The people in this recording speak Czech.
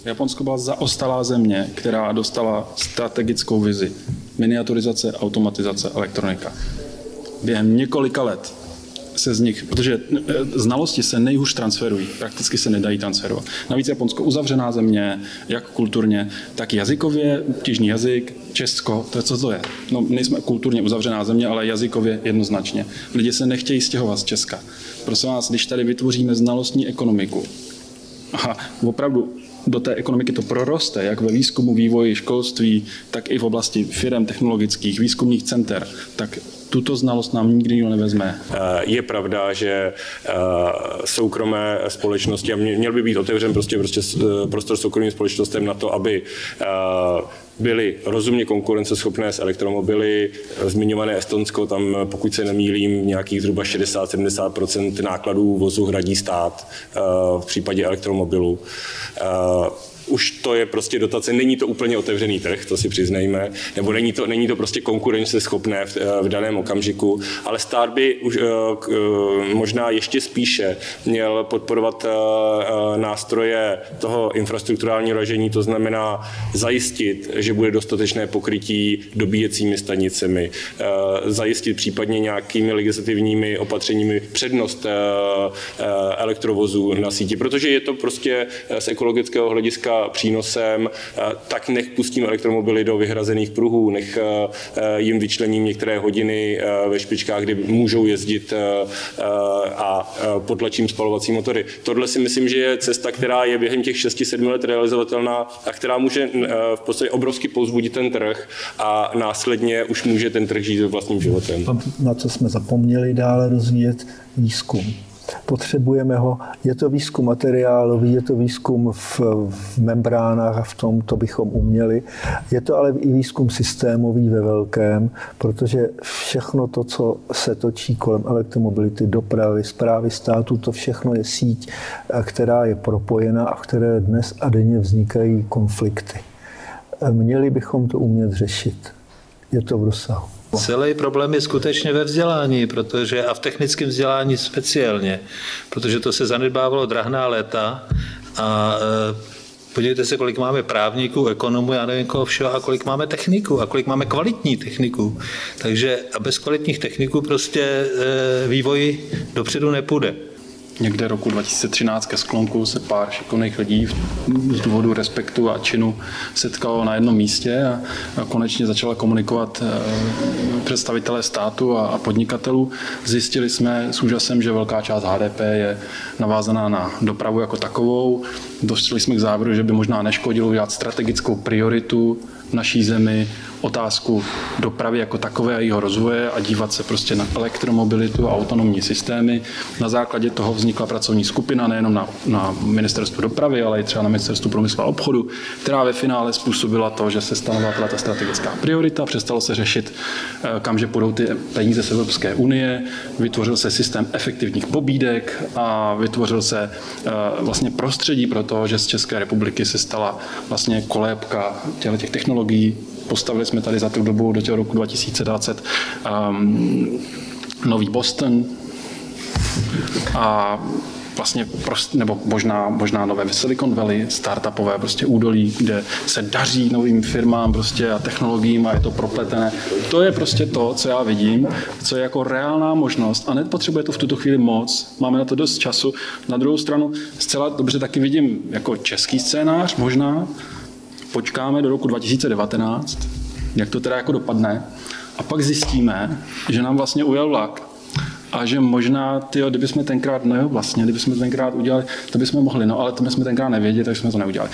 Japonsko byla zaostalá země, která dostala strategickou vizi. Miniaturizace, automatizace, elektronika. Během několika let se z nich, protože znalosti se nejhůř transferují, prakticky se nedají transferovat. Navíc Japonsko uzavřená země, jak kulturně, tak jazykově, obtížný jazyk, Česko, to je co to je. No, nejsme kulturně uzavřená země, ale jazykově jednoznačně. Lidi se nechtějí stěhovat z Česka. Prosím vás, když tady vytvoříme znalostní ekonomiku, a opravdu do té ekonomiky to proroste, jak ve výzkumu, vývoji, školství, tak i v oblasti firem technologických, výzkumných center, tak tuto znalost nám nikdy nikdo nevezme. Je pravda, že soukromé společnosti, a měl by být otevřen prostě prostor soukromým společnostem na to, aby byly rozumně konkurenceschopné s elektromobily. Zmiňované Estonsko, tam, pokud se nemýlím, nějakých zhruba 60-70% nákladů vozu hradí stát v případě elektromobilů. Už to je prostě dotace, není to úplně otevřený trh, to si přiznejme, nebo není to prostě konkurenceschopné v daném okamžiku, ale stát by už možná ještě spíše měl podporovat nástroje toho infrastrukturálního ražení, to znamená zajistit, že bude dostatečné pokrytí dobíjecími stanicemi, zajistit případně nějakými legislativními opatřeními přednost elektrovozů na síti, protože je to prostě z ekologického hlediska přínosem, tak nech pustím elektromobily do vyhrazených pruhů, nech jim vyčlením některé hodiny ve špičkách, kdy můžou jezdit a potlačím spalovací motory. Tohle si myslím, že je cesta, která je během těch 6-7 let realizovatelná a která může v podstatě obrovsky povzbudit ten trh a následně už může ten trh žít vlastním životem. Na co jsme zapomněli dále rozvíjet? Výzkum. Potřebujeme ho, je to výzkum materiálový, je to výzkum v membránách a v tom, to bychom uměli. Je to ale i výzkum systémový ve velkém, protože všechno to, co se točí kolem elektromobility, dopravy, správy státu, to všechno je síť, která je propojena a v které dnes a denně vznikají konflikty. Měli bychom to umět řešit. Je to v rozsahu. Celý problém je skutečně ve vzdělání, a v technickém vzdělání speciálně, protože to se zanedbávalo drahná léta a podívejte se, kolik máme právníků, ekonomů, já nevím koho všeho, a kolik máme techniků a kolik máme kvalitní techniků. Takže a bez kvalitních techniků prostě vývoj dopředu nepůjde. Někde roku 2013 ke sklonku se pár šikovných lidí z důvodu respektu a činu setkalo na jednom místě a konečně začala komunikovat představitelé státu a podnikatelů. Zjistili jsme s úžasem, že velká část HDP je navázaná na dopravu jako takovou. Došli jsme k závěru, že by možná neškodilo udělat strategickou prioritu v naší zemi, otázku dopravy jako takové a jeho rozvoje a dívat se prostě na elektromobilitu a autonomní systémy. Na základě toho vznikla pracovní skupina nejenom na ministerstvu dopravy, ale i třeba na ministerstvu průmyslu a obchodu, která ve finále způsobila to, že se stanovila ta strategická priorita, přestalo se řešit, kamže půjdou ty peníze z Evropské unie, vytvořil se systém efektivních pobídek a vytvořil se vlastně prostředí pro to, že z České republiky se stala vlastně kolébka těch technologií. Postavili jsme tady za tu dobu do toho roku 2020 nový Boston a vlastně nebo možná nové Silicon Valley, startupové prostě údolí, kde se daří novým firmám prostě a technologiím a je to propletené. To je prostě to, co já vidím, co je jako reálná možnost a nepotřebuje to v tuto chvíli moc, máme na to dost času. Na druhou stranu zcela dobře taky vidím jako český scénář možná, počkáme do roku 2019, jak to teda jako dopadne a pak zjistíme, že nám vlastně ujel vlak a že možná, kdybychom tenkrát udělali, to bychom mohli, no ale to bychom tenkrát nevěděli, takže jsme to neudělali.